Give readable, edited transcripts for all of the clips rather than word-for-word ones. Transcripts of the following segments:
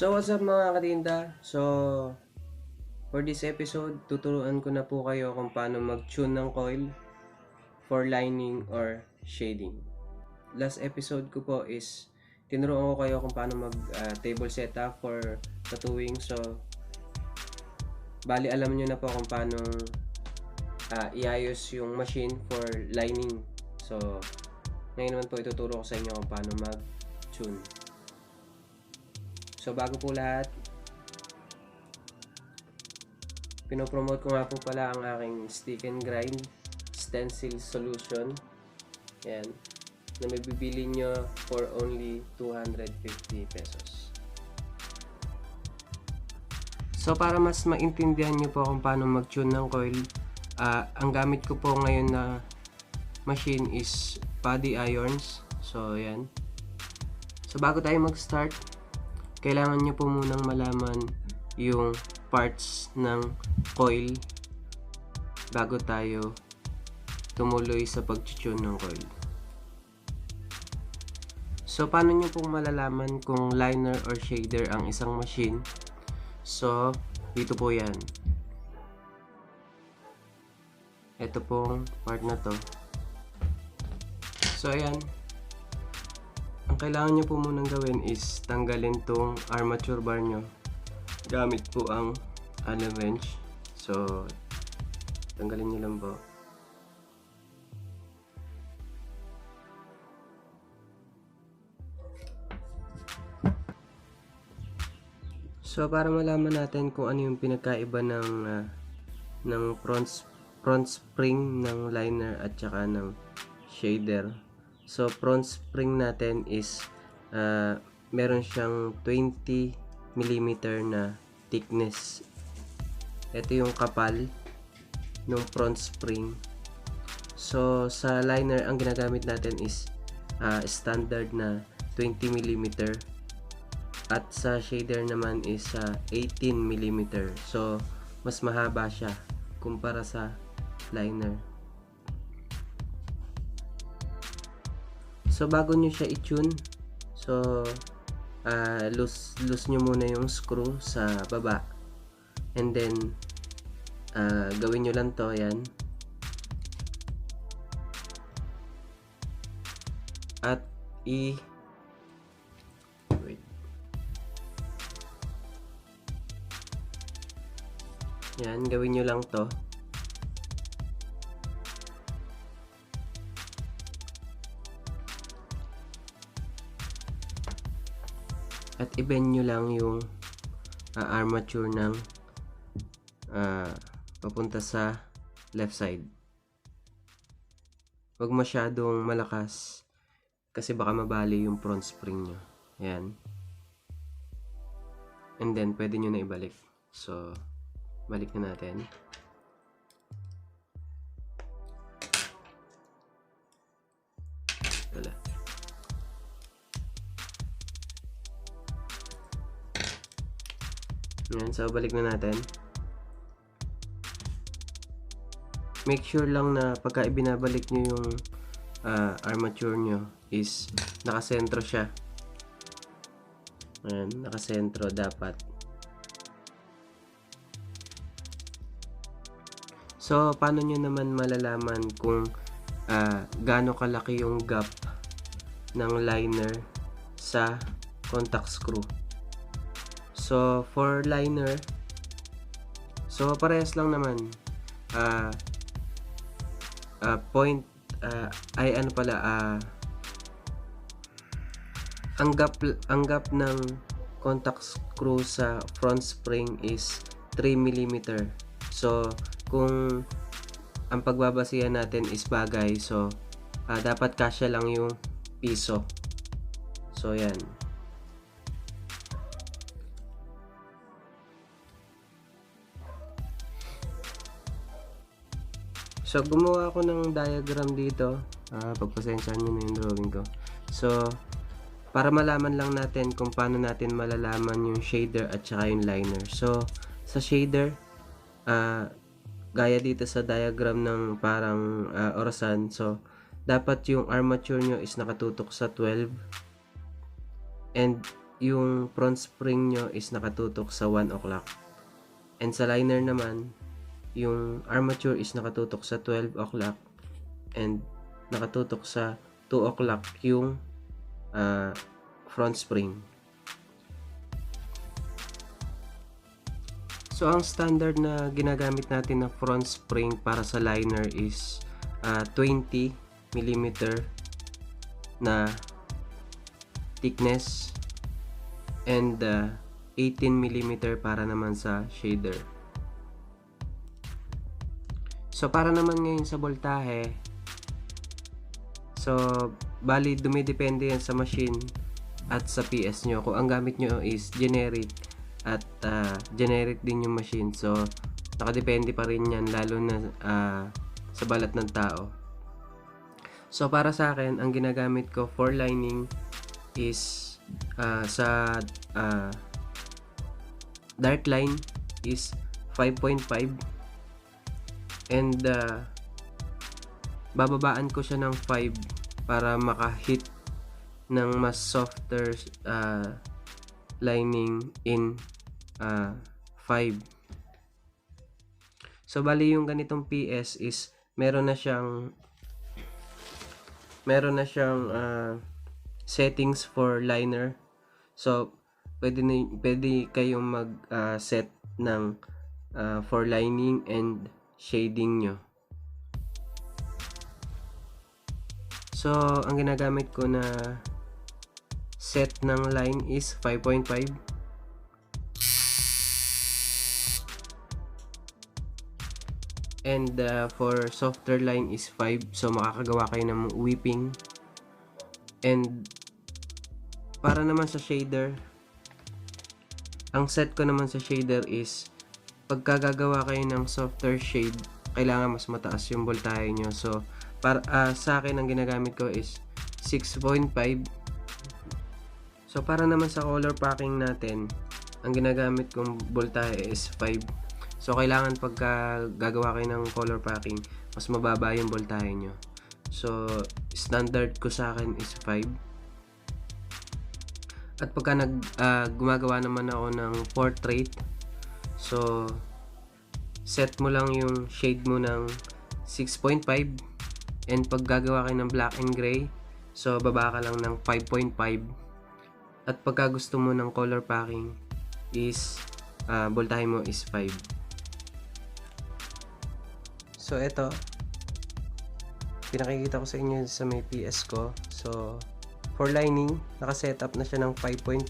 So what's up mga katinda? So for this episode, tuturuan ko na po kayo kung paano mag-tune ng coil for lining or shading. Last episode ko po is tinuruan ko kayo kung paano mag table setup for tattooing. So bali alam nyo na po kung paano iayos yung machine for lining. So ngayon naman po ituturo ko sa inyo kung paano mag-tune. So bago po lahat, pinopromote ko nga po pala ang aking stick and grind stencil solution. Yan, na may bibili nyo for only 250 pesos. So para mas maintindihan nyo po kung paano mag-tune ng coil, ang gamit ko po ngayon na machine is body irons. So yan. So bago tayo mag-start, kailangan nyo po munang malaman yung parts ng coil bago tayo tumuloy sa pag-tune ng coil. So paano nyo pong malalaman kung liner or shader ang isang machine? So dito po yan. Ito pong part na to. So ayan. Ang kailangan nyo po munang gawin is tanggalin tong armature bar nyo gamit po ang Allen wrench. So tanggalin nyo lang po. So para malaman natin kung ano yung pinagkaiba ng front spring ng liner at saka ng shader. So front spring natin is meron siyang 20 mm na thickness. Ito yung kapal ng front spring. So sa liner ang ginagamit natin is standard na 20 mm at sa shader naman is 18 mm. So mas mahaba siya kumpara sa liner. So bago nyo siya i-tune, so loose nyo muna yung screw sa baba, and then gawin nyo lang to, yan, at yan, gawin nyo lang to. At i-bend nyo lang yung armature ng papunta sa left side. Huwag masyadong malakas kasi baka mabali yung front spring nyo. Ayan. And then pwede nyo na ibalik. So balik na natin. Wala. Yan, so balik na natin. Make sure lang na pagka ibinabalik nyo yung armature nyo is nakasentro siya. Ayan, nakasentro dapat. So paano nyo naman malalaman kung gaano kalaki yung gap ng liner sa contact screw? So for liner, so parehas lang naman. Ang gap ng contact screw sa front spring is 3 mm. So kung ang pagbabasihan natin is bagay, so dapat kasya lang yung piso. So yan. So gumawa ako ng diagram dito. Pagpasensya nyo na yung drawing ko. So para malaman lang natin kung paano natin malalaman yung shader at saka yung liner. So sa shader, gaya dito sa diagram ng parang orasan, so dapat yung armature nyo is nakatutok sa 12 and yung front spring nyo is nakatutok sa 1 o'clock. And sa liner naman, yung armature is nakatutok sa 12 o'clock and nakatutok sa 2 o'clock yung front spring. So ang standard na ginagamit natin na front spring para sa liner is 20 mm na thickness and 18 mm para naman sa shader. So para naman ngayon sa voltahe, so bali dumidepende yan sa machine at sa PS nyo. Kung ang gamit nyo is generic at generic din yung machine, so nakadepende pa rin yan lalo na sa balat ng tao. So para sa akin, ang ginagamit ko for lining is sa dark line is 5.5 and bababaan ko siya ng 5 para maka-hit ng mas softer lining in 5. So bali yung ganitong PS is meron na siyang settings for liner. So pwede kayong mag set ng for lining and shading nyo. So ang ginagamit ko na set ng line is 5.5. And for softer line is 5. So makakagawa kayo ng whipping. And para naman sa shader, ang set ko naman sa shader is pagka gagawa kayo ng softer shade, kailangan mas mataas yung voltahe nyo. So para sa akin ang ginagamit ko is 6.5. So para naman sa color packing natin, ang ginagamit kong voltahe is 5. So kailangan pagka gagawa kayo ng color packing, mas mababa yung voltahe nyo. So standard ko sa akin is 5. At pagka gumagawa naman ako ng portrait, so set mo lang yung shade mo ng 6.5. And pag gagawa kayo ng black and gray, so baba ka lang ng 5.5. At pagka gusto mo ng color packing is voltahe mo is 5. So ito, pinakikita ko sa inyo sa may PS ko. So for lining, naka-setup na siya ng 5.5.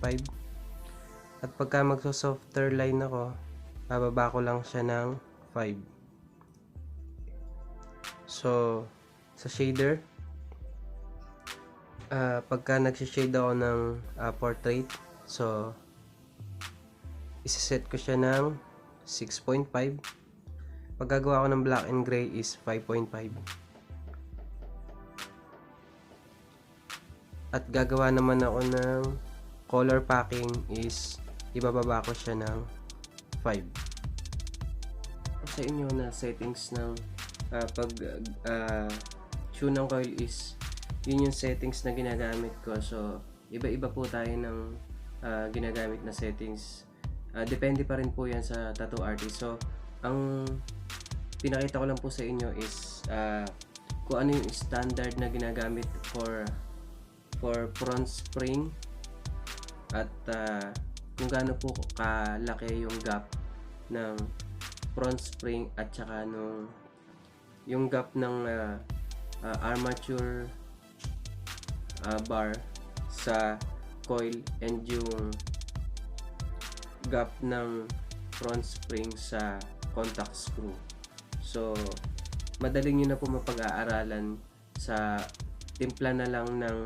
At pagka magso-softer line ako, bababa ko lang siya ng 5. So sa shader, pagka nag-shade ako ng portrait, so isa-set ko siya ng 6.5. Pag gagawa ko ng black and gray is 5.5. At gagawa naman ako ng color packing is ibababa ko siya ng 5. Sa inyo na settings ng pag tune ng coil is yun yung settings na ginagamit ko. So iba-iba po tayo ng ginagamit na settings. Depende pa rin po yan sa tattoo artist. So ang pinakita ko lang po sa inyo is kung ano yung standard na ginagamit for front spring at kung gaano po kalaki yung gap ng front spring at saka yung gap ng armature bar sa coil and yung gap ng front spring sa contact screw. So madaling nyo na po mapag-aaralan. Sa timpla na lang ng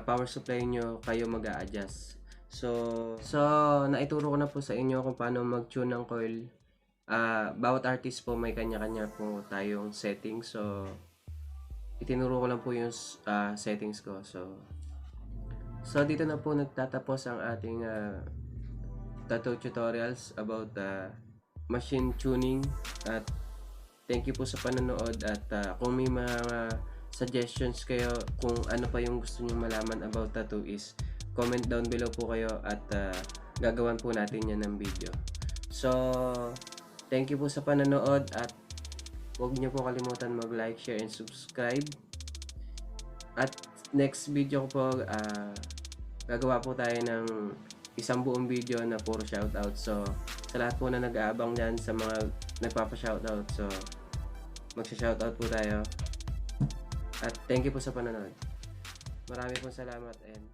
power supply nyo kayo mag-a-adjust. So naituro ko na po sa inyo kung paano mag-tune ng coil. Bawat artist po may kanya-kanya po tayong settings. So itinuro ko lang po yung settings ko. So dito na po nagtatapos ang ating tattoo tutorials about machine tuning. At thank you po sa panonood. At kung may mga suggestions kayo kung ano pa yung gusto nyo malaman about tattoo is comment down below po kayo at gagawan po natin yan ng video. So, thank you po sa panonood at huwag niyo po kalimutan mag-like, share, and subscribe. At next video ko po, gagawa po tayo ng isang buong video na puro shoutout. So, sa lahat po na nag-aabang dyan, sa mga nagpapa-shoutout, so magsha-shoutout po tayo. At thank you po sa panonood. Marami pong salamat and